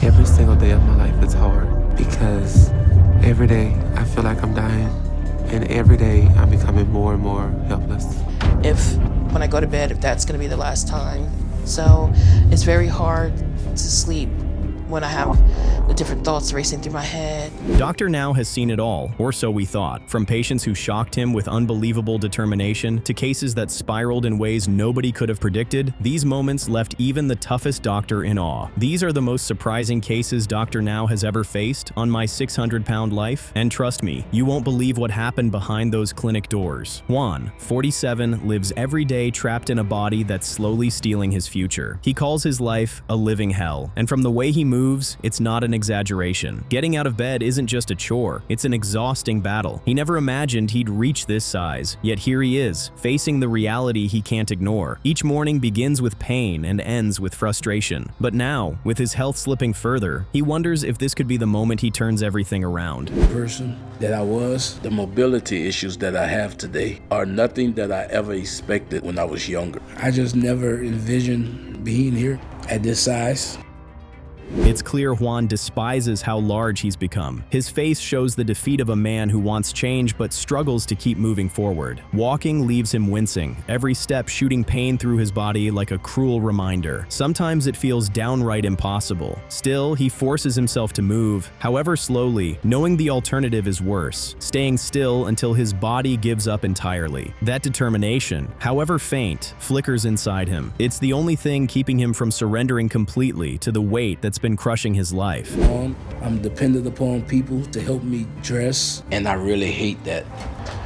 Every single day of my life is hard because every day I feel like I'm dying, and every day I'm becoming more and more helpless. If, when I go to bed, if that's gonna be the last time. So it's very hard to sleep when I have the different thoughts racing through my head. Dr. Now has seen it all, or so we thought, from patients who shocked him with unbelievable determination to cases that spiraled in ways nobody could have predicted. These moments left even the toughest doctor in awe. These are the most surprising cases Dr. Now has ever faced on my 600-pound life, and trust me, you won't believe what happened behind those clinic doors. Juan, 47, lives every day trapped in a body that's slowly stealing his future. He calls his life a living hell, and from the way he moves, it's not an exaggeration. Getting out of bed isn't just a chore, it's an exhausting battle. He never imagined he'd reach this size, yet here he is, facing the reality he can't ignore. Each morning begins with pain and ends with frustration. But now, with his health slipping further, he wonders if this could be the moment he turns everything around. The person that I was, the mobility issues that I have today are nothing that I ever expected when I was younger. I just never envisioned being here at this size. It's clear Juan despises how large he's become. His face shows the defeat of a man who wants change but struggles to keep moving forward. Walking leaves him wincing, every step shooting pain through his body like a cruel reminder. Sometimes it feels downright impossible. Still, he forces himself to move, however slowly, knowing the alternative is worse, staying still until his body gives up entirely. That determination, however faint, flickers inside him. It's the only thing keeping him from surrendering completely to the weight that's been crushing his life. I'm dependent upon people to help me dress, and I really hate that.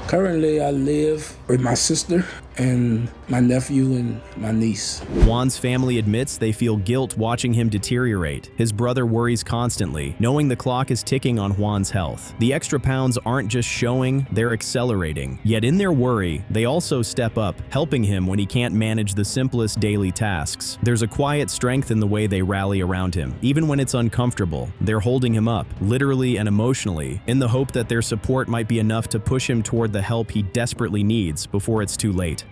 Currently, I live with my sister and my nephew and my niece. Juan's family admits they feel guilt watching him deteriorate. His brother worries constantly, knowing the clock is ticking on Juan's health. The extra pounds aren't just showing, they're accelerating. Yet in their worry, they also step up, helping him when he can't manage the simplest daily tasks. There's a quiet strength in the way they rally around him. Even when it's uncomfortable, they're holding him up, literally and emotionally, in the hope that their support might be enough to push him toward the help he desperately needs before it's too late.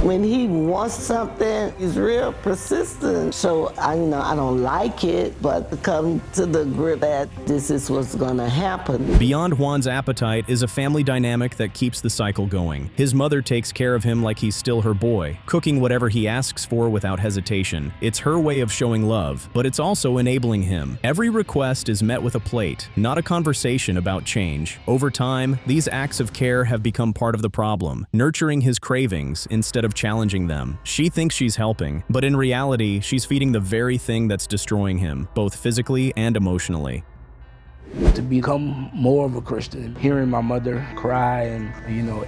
When he wants something, he's real persistent. So I don't like it, but to come to the grip that this is what's gonna happen. Beyond Juan's appetite is a family dynamic that keeps the cycle going. His mother takes care of him like he's still her boy, cooking whatever he asks for without hesitation. It's her way of showing love, but it's also enabling him. Every request is met with a plate, not a conversation about change. Over time, these acts of care have become part of the problem, nurturing his cravings instead of challenging them. She thinks she's helping, but in reality, she's feeding the very thing that's destroying him, both physically and emotionally. To become more of a Christian, hearing my mother cry, and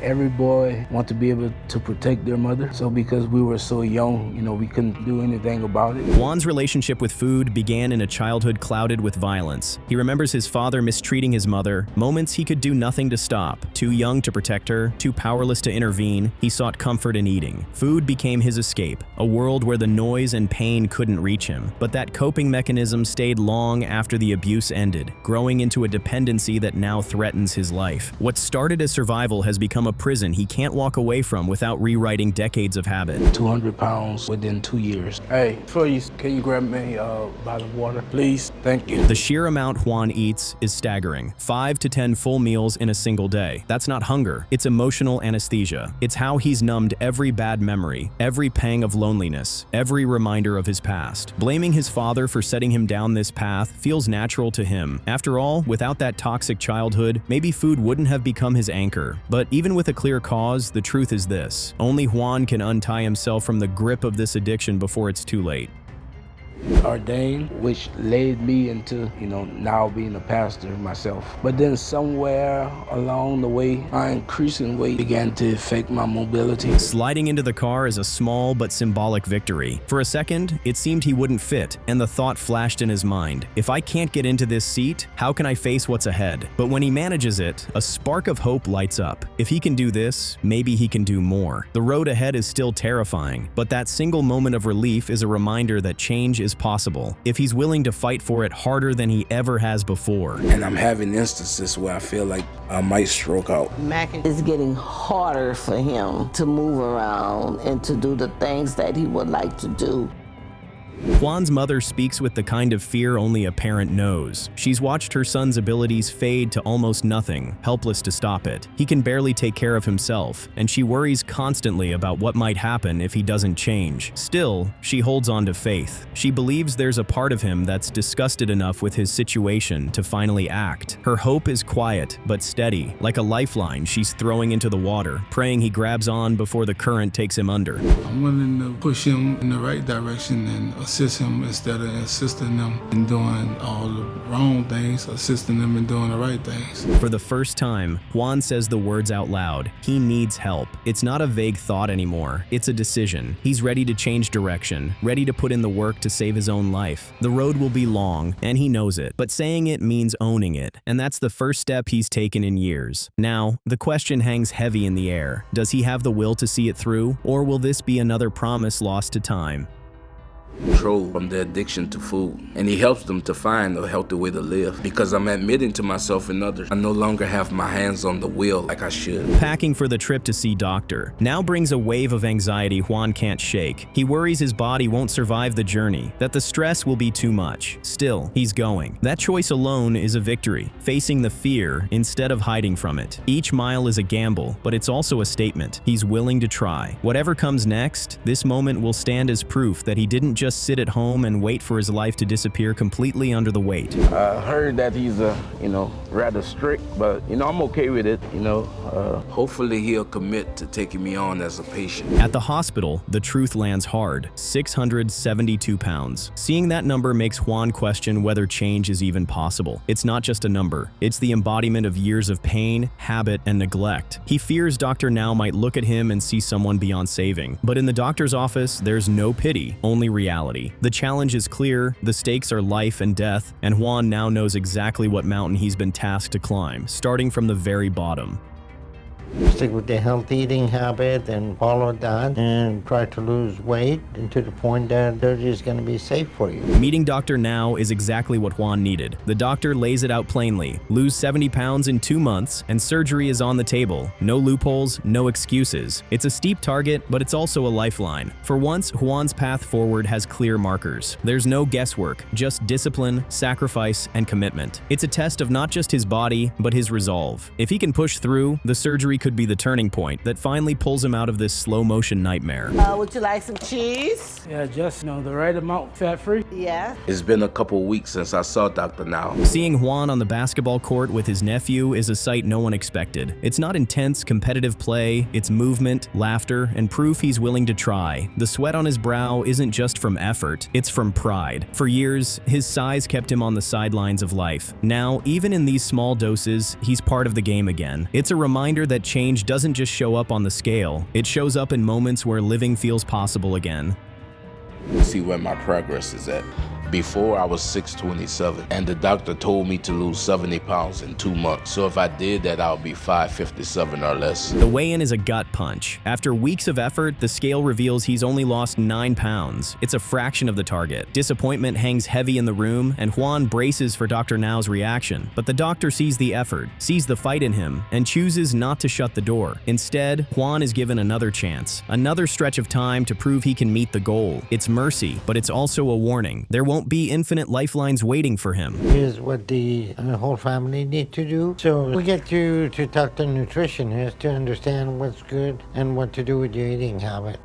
every boy want to be able to protect their mother. So because we were so young, we couldn't do anything about it. Juan's relationship with food began in a childhood clouded with violence. He remembers his father mistreating his mother, moments he could do nothing to stop. Too young to protect her, too powerless to intervene, he sought comfort in eating. Food became his escape, a world where the noise and pain couldn't reach him. But that coping mechanism stayed long after the abuse ended, growing into a dependency that now threatens his life. What started as survival has become a prison he can't walk away from without rewriting decades of habit. 200 pounds within 2 years. Hey, please, can you grab me a bottle of water? Please, thank you. The sheer amount Juan eats is staggering. 5 to 10 full meals in a single day. That's not hunger, it's emotional anesthesia. It's how he's numbed every bad memory, every pang of loneliness, every reminder of his past. Blaming his father for setting him down this path feels natural to him. After all, without that toxic childhood, maybe food wouldn't have become his anchor. But even with a clear cause, the truth is this: only Juan can untie himself from the grip of this addiction before it's too late. Ordained, which led me into, now being a pastor myself. But then somewhere along the way, my increasing weight began to affect my mobility. Sliding into the car is a small but symbolic victory. For a second, it seemed he wouldn't fit, and the thought flashed in his mind: if I can't get into this seat, how can I face what's ahead? But when he manages it, a spark of hope lights up. If he can do this, maybe he can do more. The road ahead is still terrifying, but that single moment of relief is a reminder that change is possible, if he's willing to fight for it harder than he ever has before. And I'm having instances where I feel like I might stroke out. It's getting harder for him to move around and to do the things that he would like to do. Juan's mother speaks with the kind of fear only a parent knows. She's watched her son's abilities fade to almost nothing, helpless to stop it. He can barely take care of himself, and she worries constantly about what might happen if he doesn't change. Still, she holds on to faith. She believes there's a part of him that's disgusted enough with his situation to finally act. Her hope is quiet, but steady, like a lifeline she's throwing into the water, praying he grabs on before the current takes him under. I'm willing to push him in the right direction and assist him instead of assisting them in doing all the wrong things, assisting them in doing the right things. For the first time, Juan says the words out loud. He needs help. It's not a vague thought anymore. It's a decision. He's ready to change direction, ready to put in the work to save his own life. The road will be long, and he knows it, but saying it means owning it, and that's the first step he's taken in years. Now, the question hangs heavy in the air. Does he have the will to see it through, or will this be another promise lost to time? Control from their addiction to food, and he helps them to find a healthy way to live. Because I'm admitting to myself and others, I no longer have my hands on the wheel like I should. Packing for the trip to see doctor now brings a wave of anxiety Juan can't shake. He worries his body won't survive the journey, that the stress will be too much. Still, he's going. That choice alone is a victory, facing the fear instead of hiding from it. Each mile is a gamble, but it's also a statement. He's willing to try. Whatever comes next, this moment will stand as proof that he didn't just sit at home and wait for his life to disappear completely under the weight. I heard that he's rather strict, but I'm okay with it. Hopefully he'll commit to taking me on as a patient. At the hospital, the truth lands hard: 672 pounds. Seeing that number makes Juan question whether change is even possible. It's not just a number. It's the embodiment of years of pain, habit, and neglect. He fears Dr. Now might look at him and see someone beyond saving. But in the doctor's office, there's no pity, only reality. The challenge is clear, the stakes are life and death, and Juan now knows exactly what mountain he's been tasked to climb, starting from the very bottom. Stick with the healthy eating habit and follow that and try to lose weight and to the point that they're just going to be safe for you. Meeting Dr. Now is exactly what Juan needed. The doctor lays it out plainly: lose 70 pounds in 2 months and surgery is on the table. No loopholes, no excuses. It's a steep target, but it's also a lifeline. For once, Juan's path forward has clear markers. There's no guesswork, just discipline, sacrifice, and commitment. It's a test of not just his body, but his resolve. If he can push through, the surgery could be the turning point that finally pulls him out of this slow-motion nightmare. Would you like some cheese? Yeah, just the right amount, fat-free. Yeah. It's been a couple weeks since I saw Dr. Now. Seeing Juan on the basketball court with his nephew is a sight no one expected. It's not intense, competitive play, it's movement, laughter, and proof he's willing to try. The sweat on his brow isn't just from effort, it's from pride. For years, his size kept him on the sidelines of life. Now, even in these small doses, he's part of the game again. It's a reminder that change doesn't just show up on the scale, it shows up in moments where living feels possible again. See where my progress is at. Before I was 627, and the doctor told me to lose 70 pounds in 2 months. So if I did that, I'll be 557 or less. The weigh-in is a gut punch. After weeks of effort, the scale reveals he's only lost 9 pounds. It's a fraction of the target. Disappointment hangs heavy in the room, and Juan braces for Dr. Now's reaction. But the doctor sees the effort, sees the fight in him, and chooses not to shut the door. Instead, Juan is given another chance, another stretch of time to prove he can meet the goal. It's mercy, but it's also a warning. There won't be infinite lifelines waiting for him. Here's what the whole family need to do. So we get to talk to nutritionists to understand what's good and what to do with your eating habit.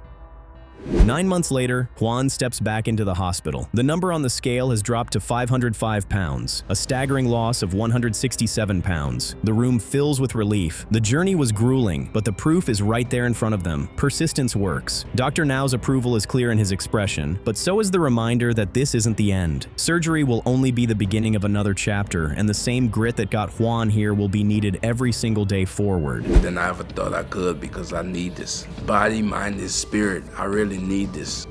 9 months later, Juan steps back into the hospital. The number on the scale has dropped to 505 pounds, a staggering loss of 167 pounds. The room fills with relief. The journey was grueling, but the proof is right there in front of them. Persistence works. Dr. Now's approval is clear in his expression, but so is the reminder that this isn't the end. Surgery will only be the beginning of another chapter, and the same grit that got Juan here will be needed every single day forward. Than I ever thought I could, because I need this. Body, mind, and spirit. I really need this.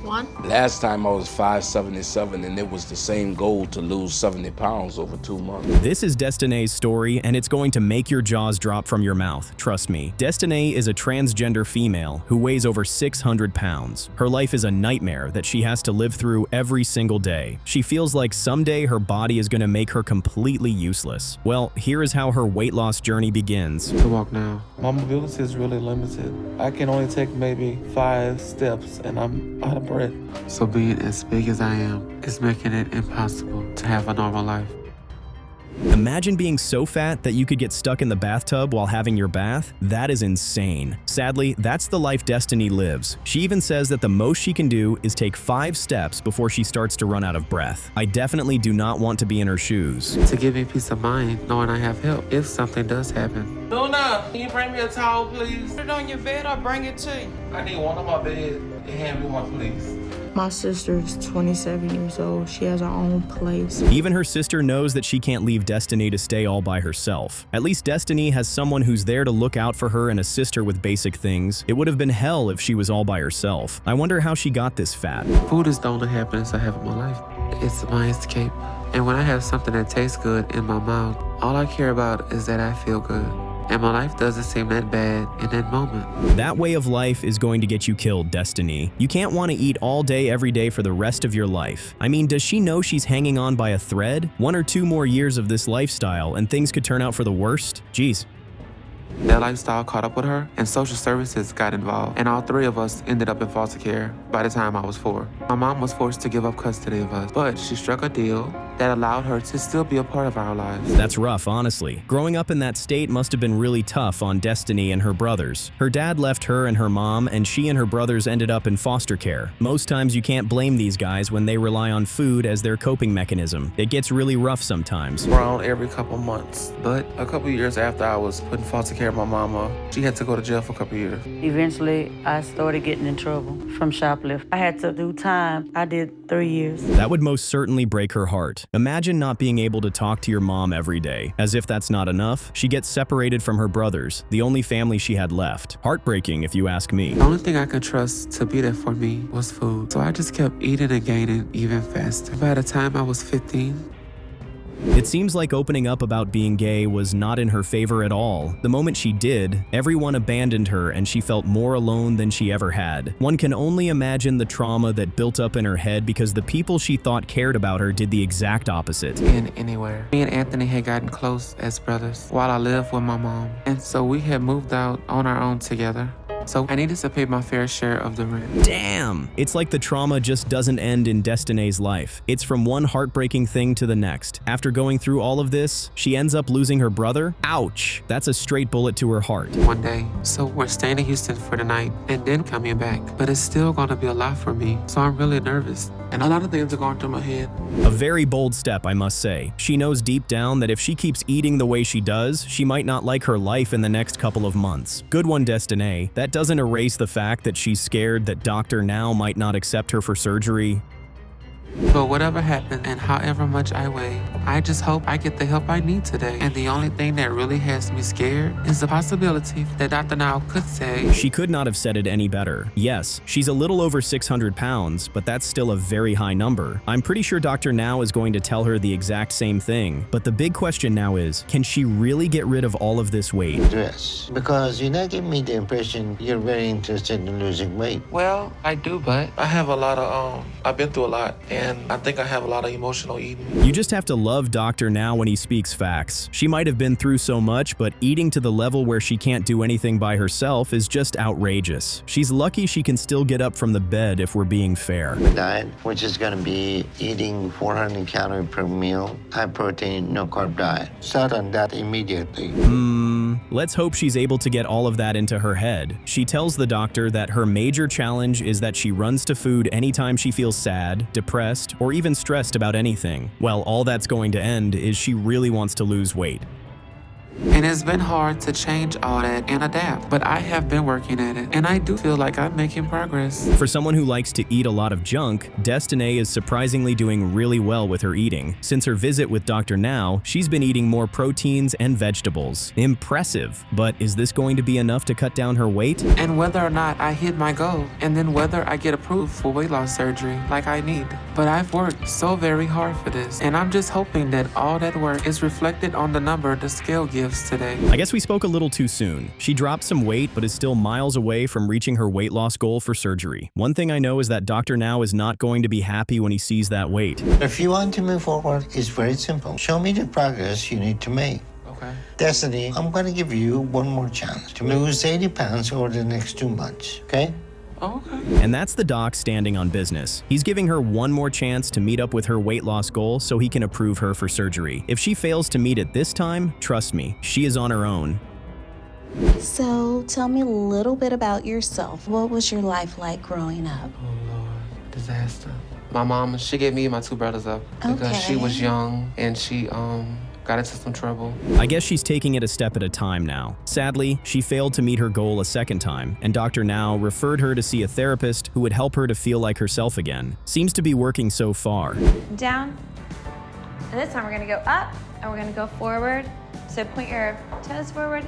Juan? Last time I was 577, and it was the same goal to lose 70 pounds over 2 months. This is Destinee's story, and it's going to make your jaws drop from your mouth, trust me. Destinee is a transgender female who weighs over 600 pounds. Her life is a nightmare that she has to live through every single day. She feels like someday her body is going to make her completely useless. Well, here is how her weight loss journey begins. To walk now. My mobility is really limited. I can only take maybe 5 steps and I'm out of breath. already. So being as big as I am is making it impossible to have a normal life. Imagine being so fat that you could get stuck in the bathtub while having your bath? That is insane. Sadly, that's the life Destinee lives. She even says that the most she can do is take 5 steps before she starts to run out of breath. I definitely do not want to be in her shoes. To give me peace of mind knowing I have help if something does happen. Luna, can you bring me a towel, please? Put it on your bed, I'll bring it to you. I need one on my bed and hand me one, please. My sister's 27 years old. She has her own place. Even her sister knows that she can't leave Destinee to stay all by herself. At least Destinee has someone who's there to look out for her and assist her with basic things. It would have been hell if she was all by herself. I wonder how she got this fat. Food is the only happiness I have in my life. It's my escape. And when I have something that tastes good in my mouth, all I care about is that I feel good. And my life doesn't seem that bad in that moment. That way of life is going to get you killed, Destinee. You can't want to eat all day every day for the rest of your life. I mean, does she know she's hanging on by a thread? 1 or 2 more years of this lifestyle and things could turn out for the worst? Jeez. That lifestyle caught up with her, and social services got involved, and all 3 of us ended up in foster care by the time I was 4. My mom was forced to give up custody of us, but she struck a deal that allowed her to still be a part of our lives. That's rough, honestly. Growing up in that state must have been really tough on Destinee and her brothers. Her dad left her and her mom, and she and her brothers ended up in foster care. Most times you can't blame these guys when they rely on food as their coping mechanism. It gets really rough sometimes. Around every couple months. But a couple years after I was put in foster care, my mama, she had to go to jail for a couple years. Eventually, I started getting in trouble from shoplifting. I had to do time. I did 3 years. That would most certainly break her heart. Imagine not being able to talk to your mom every day. As if that's not enough, she gets separated from her brothers, the only family she had left. Heartbreaking, if you ask me. The only thing I could trust to be there for me was food. So I just kept eating and gaining even faster. By the time I was 15, it seems like opening up about being gay was not in her favor at all. The moment she did, everyone abandoned her and she felt more alone than she ever had. One can only imagine the trauma that built up in her head because the people she thought cared about her did the exact opposite. in anywhere. Me and Anthony had gotten close as brothers while I lived with my mom. And so we had moved out on our own together. So I needed to pay my fair share of the rent. Damn! It's like the trauma just doesn't end in Destinee's life. It's from one heartbreaking thing to the next. After going through all of this, she ends up losing her brother? Ouch! That's a straight bullet to her heart. One day. So we're staying in Houston for the night and then coming back. But it's still gonna be a lot for me. So I'm really nervous. And a lot of things are going through my head. A very bold step, I must say. She knows deep down that if she keeps eating the way she does, she might not like her life in the next couple of months. Good one, Destinee. That doesn't erase the fact that she's scared that Dr. Now might not accept her for surgery. But whatever happens and however much I weigh, I just hope I get the help I need today. And the only thing that really has me scared is the possibility that Dr. Now could say. She could not have said it any better. Yes, she's a little over 600 pounds, but that's still a very high number. I'm pretty sure Dr. Now is going to tell her the exact same thing. But the big question now is, can she really get rid of all of this weight? Yes, because you're not giving me the impression you're very interested in losing weight. Well, I do, but I have a lot of, I've been through a lot. And I think I have a lot of emotional eating. You just have to love Dr. Now when he speaks facts. She might have been through so much, but eating to the level where she can't do anything by herself is just outrageous. She's lucky she can still get up from the bed if we're being fair. Diet, which is going to be eating 400 calories per meal, high protein, no carb diet. Start on that immediately. Let's hope she's able to get all of that into her head. She tells the doctor that her major challenge is that she runs to food anytime she feels sad, depressed, or even stressed about anything. Well, all that's going to end is she really wants to lose weight. And it's been hard to change all that and adapt, but I have been working at it, and I do feel like I'm making progress. For someone who likes to eat a lot of junk, Destinee is surprisingly doing really well with her eating. Since her visit with Dr. Now, she's been eating more proteins and vegetables. Impressive. But is this going to be enough to cut down her weight? And whether or not I hit my goal, and then whether I get approved for weight loss surgery like I need. But I've worked so very hard for this, and I'm just hoping that all that work is reflected on the number the scale gives today. I guess we spoke a little too soon. She dropped some weight but is still miles away from reaching her weight loss goal for surgery. One thing I know is that Dr. Now is not going to be happy when he sees that weight. If you want to move forward, it's very simple. Show me the progress you need to make. Okay. Destinee, I'm going to give you one more chance to lose 80 pounds over the next 2 months, okay? Oh, okay. And that's the doc standing on business. He's giving her one more chance to meet up with her weight loss goal so he can approve her for surgery. If she fails to meet it this time, trust me, she is on her own. So, tell me a little bit about yourself. What was your life like growing up? Oh, Lord. Disaster. My mom, she gave me and my two brothers up because she was young and she got into some trouble. I guess she's taking it a step at a time now. Sadly, she failed to meet her goal a second time, and Dr. Now referred her to see a therapist who would help her to feel like herself again. Seems to be working so far. Down. And this time we're gonna go up and we're gonna go forward. So point your toes forward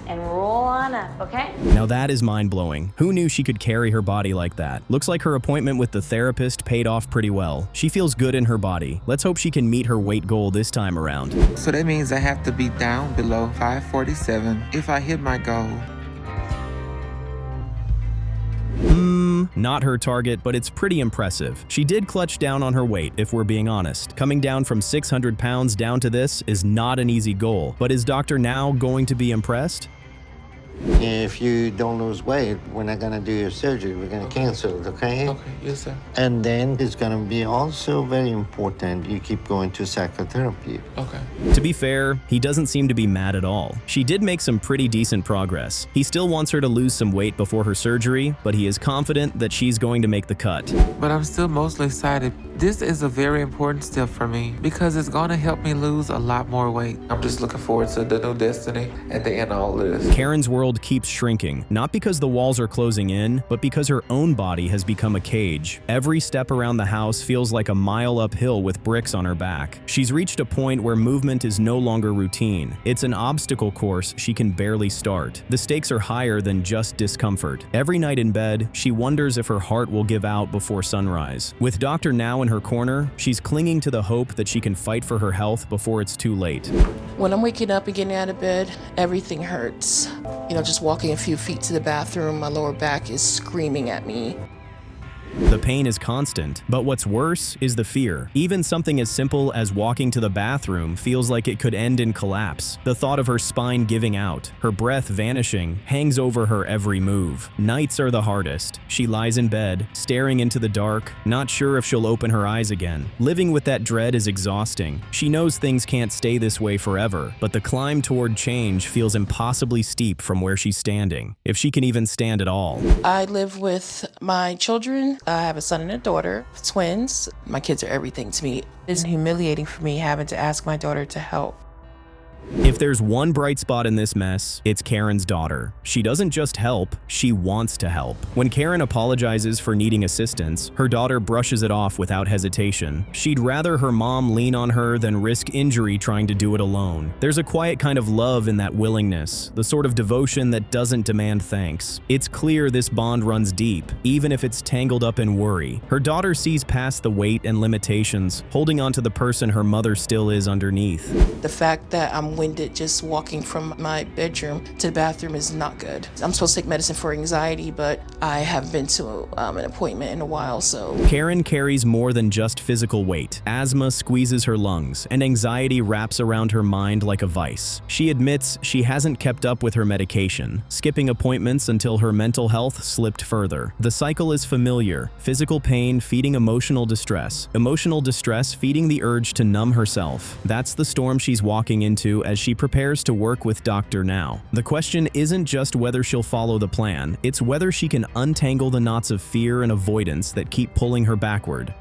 and roll on up, okay? Now that is mind-blowing. Who knew she could carry her body like that? Looks like her appointment with the therapist paid off pretty well. She feels good in her body. Let's hope she can meet her weight goal this time around. So that means I have to be down below 547 if I hit my goal. Not her target, but it's pretty impressive. She did clutch down on her weight, if we're being honest. Coming down from 600 pounds down to this is not an easy goal, but is Dr. Now going to be impressed? If you don't lose weight, we're not gonna do your surgery. We're gonna cancel it, okay? Okay, yes, sir. And then it's gonna be also very important you keep going to psychotherapy. Okay. To be fair, he doesn't seem to be mad at all. She did make some pretty decent progress. He still wants her to lose some weight before her surgery, but he is confident that she's going to make the cut. But I'm still mostly excited. This is a very important step for me because it's going to help me lose a lot more weight. I'm just looking forward to the new Destinee at the end of all this. Karen's world keeps shrinking, not because the walls are closing in, but because her own body has become a cage. Every step around the house feels like a mile uphill with bricks on her back. She's reached a point where movement is no longer routine. It's an obstacle course she can barely start. The stakes are higher than just discomfort. Every night in bed, she wonders if her heart will give out before sunrise. With Dr. Now in her corner, she's clinging to the hope that she can fight for her health before it's too late. When I'm waking up and getting out of bed, everything hurts. Just walking a few feet to the bathroom, my lower back is screaming at me. The pain is constant, but what's worse is the fear. Even something as simple as walking to the bathroom feels like it could end in collapse. The thought of her spine giving out, her breath vanishing, hangs over her every move. Nights are the hardest. She lies in bed, staring into the dark, not sure if she'll open her eyes again. Living with that dread is exhausting. She knows things can't stay this way forever, but the climb toward change feels impossibly steep from where she's standing, if she can even stand at all. I live with my children. I have a son and a daughter, twins. My kids are everything to me. It's humiliating for me having to ask my daughter to help. If there's one bright spot in this mess, it's Karen's daughter. She doesn't just help, she wants to help. When Karen apologizes for needing assistance, her daughter brushes it off without hesitation. She'd rather her mom lean on her than risk injury trying to do it alone. There's a quiet kind of love in that willingness, the sort of devotion that doesn't demand thanks. It's clear this bond runs deep, even if it's tangled up in worry. Her daughter sees past the weight and limitations, holding on to the person her mother still is underneath. The fact that I'm winded just walking from my bedroom to the bathroom is not good. I'm supposed to take medicine for anxiety, but I haven't been to an appointment in a while, so. Karen carries more than just physical weight. Asthma squeezes her lungs, and anxiety wraps around her mind like a vice. She admits she hasn't kept up with her medication, skipping appointments until her mental health slipped further. The cycle is familiar: physical pain feeding emotional distress feeding the urge to numb herself. That's the storm she's walking into as she prepares to work with Dr. Now. The question isn't just whether she'll follow the plan, it's whether she can untangle the knots of fear and avoidance that keep pulling her backward.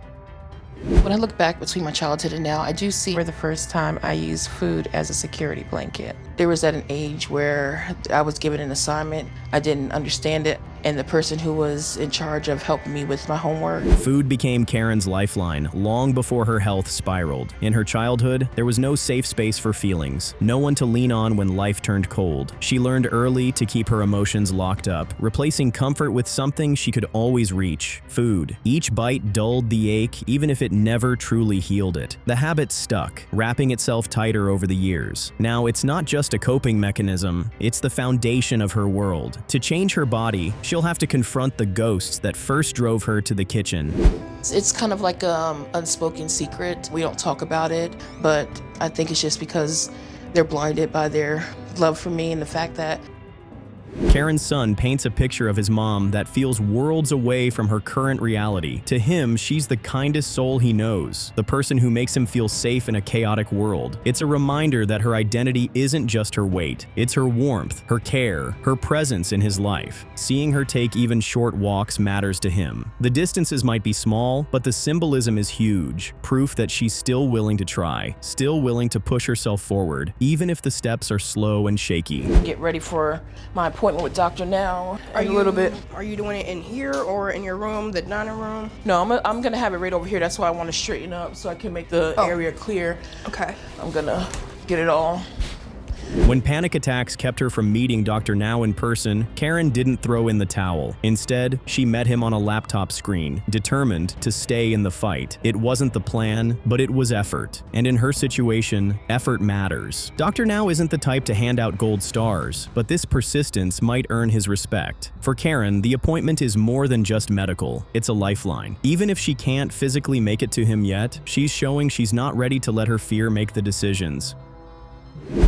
When I look back between my childhood and now, I do see for the first time I used food as a security blanket. There was at an age where I was given an assignment, I didn't understand it, and the person who was in charge of helping me with my homework. Food became Karen's lifeline long before her health spiraled. In her childhood, there was no safe space for feelings, no one to lean on when life turned cold. She learned early to keep her emotions locked up, replacing comfort with something she could always reach: food. Each bite dulled the ache, even if it never truly healed it. The habit stuck, wrapping itself tighter over the years. Now, it's not just a coping mechanism, it's the foundation of her world. To change her body, she'll have to confront the ghosts that first drove her to the kitchen. It's kind of like an unspoken secret. We don't talk about it, but I think it's just because they're blinded by their love for me and the fact that Karen's son paints a picture of his mom that feels worlds away from her current reality. To him, she's the kindest soul he knows, the person who makes him feel safe in a chaotic world. It's a reminder that her identity isn't just her weight, it's her warmth, her care, her presence in his life. Seeing her take even short walks matters to him. The distances might be small, but the symbolism is huge, proof that she's still willing to try, still willing to push herself forward, even if the steps are slow and shaky. Get ready for my appointment with Dr. Now in a little bit. Are you doing it in here or in your room, the dining room? No, I'm gonna have it right over here. That's why I want to straighten up so I can make the area clear. Okay. I'm gonna get it all. When panic attacks kept her from meeting Dr. Now in person, Karen didn't throw in the towel. Instead, she met him on a laptop screen, determined to stay in the fight. It wasn't the plan, but it was effort. And in her situation, effort matters. Dr. Now isn't the type to hand out gold stars, but this persistence might earn his respect. For Karen, the appointment is more than just medical. It's a lifeline. Even if she can't physically make it to him yet, she's showing she's not ready to let her fear make the decisions.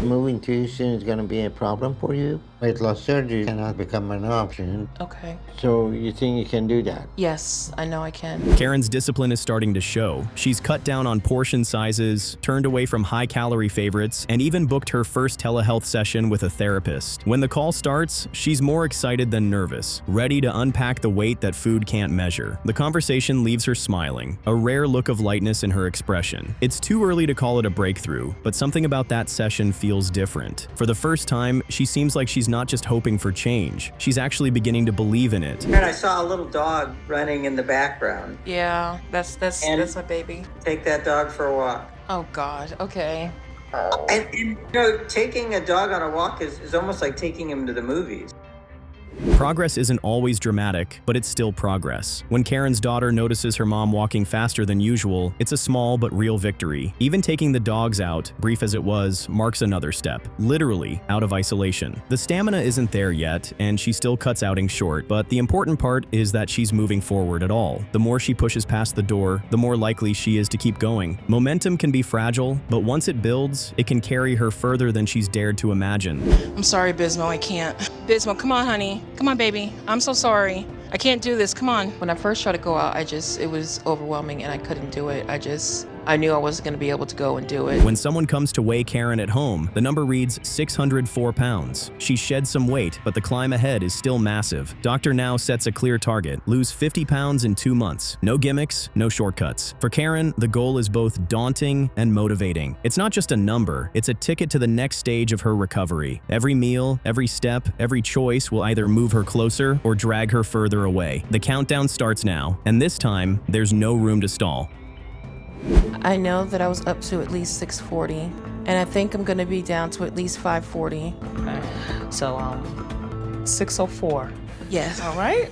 Moving to Houston is going to be a problem for you? Weight loss surgery cannot become an option. Okay. So you think you can do that? Yes, I know I can. Karen's discipline is starting to show. She's cut down on portion sizes, turned away from high-calorie favorites, and even booked her first telehealth session with a therapist. When the call starts, she's more excited than nervous, ready to unpack the weight that food can't measure. The conversation leaves her smiling, a rare look of lightness in her expression. It's too early to call it a breakthrough, but something about that session feels different. For the first time, she seems like she's not just hoping for change. She's actually beginning to believe in it. And I saw a little dog running in the background. Yeah, that's my baby. Take that dog for a walk. Oh God, okay. And you know, taking a dog on a walk is almost like taking him to the movies. Progress isn't always dramatic, but it's still progress. When Karen's daughter notices her mom walking faster than usual, it's a small but real victory. Even taking the dogs out, brief as it was, marks another step, literally out of isolation. The stamina isn't there yet, and she still cuts outing short, but the important part is that she's moving forward at all. The more she pushes past the door, the more likely she is to keep going. Momentum can be fragile, but once it builds, it can carry her further than she's dared to imagine. I'm sorry, Bismo, I can't. Bismo, come on, honey. Come on, baby. I'm so sorry. I can't do this. Come on. When I first tried to go out, it was overwhelming and I couldn't do it. I knew I wasn't going to be able to go and do it. When someone comes to weigh Karen at home, the number reads 604 pounds. She shed some weight, but the climb ahead is still massive. Dr. Now sets a clear target: lose 50 pounds in 2 months. No gimmicks, no shortcuts. For Karen, the goal is both daunting and motivating. It's not just a number, it's a ticket to the next stage of her recovery. Every meal, every step, every choice will either move her closer or drag her further away. The countdown starts now, and this time, there's no room to stall. I know that I was up to at least 640, and I think I'm gonna be down to at least 540. Okay. So, 604. Yes. All right.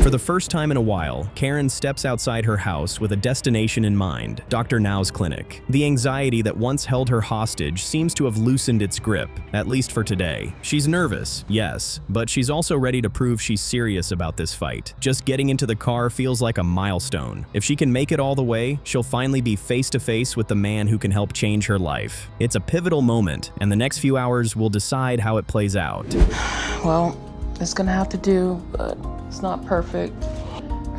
For the first time in a while, Karen steps outside her house with a destination in mind: Dr. Now's clinic. The anxiety that once held her hostage seems to have loosened its grip, at least for today. She's nervous, yes, but she's also ready to prove she's serious about this fight. Just getting into the car feels like a milestone. If she can make it all the way, she'll finally be face to face with the man who can help change her life. It's a pivotal moment, and the next few hours will decide how it plays out. Well, it's gonna have to do, but it's not perfect.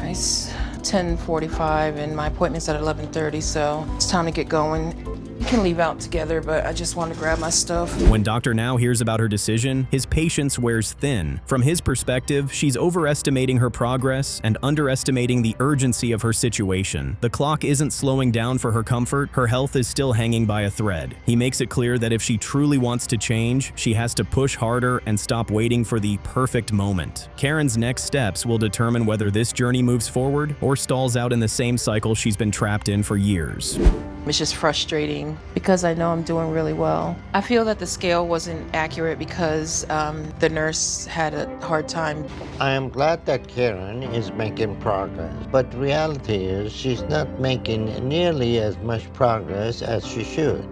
It's 10:45 and my appointment's at 11:30, so it's time to get going. We can leave out together, but I just want to grab my stuff. When Dr. Now hears about her decision, his patience wears thin. From his perspective, she's overestimating her progress and underestimating the urgency of her situation. The clock isn't slowing down for her comfort, her health is still hanging by a thread. He makes it clear that if she truly wants to change, she has to push harder and stop waiting for the perfect moment. Karen's next steps will determine whether this journey moves forward or stalls out in the same cycle she's been trapped in for years. It's just frustrating because I know I'm doing really well. I feel that the scale wasn't accurate because the nurse had a hard time. I am glad that Karen is making progress, but the reality is she's not making nearly as much progress as she should.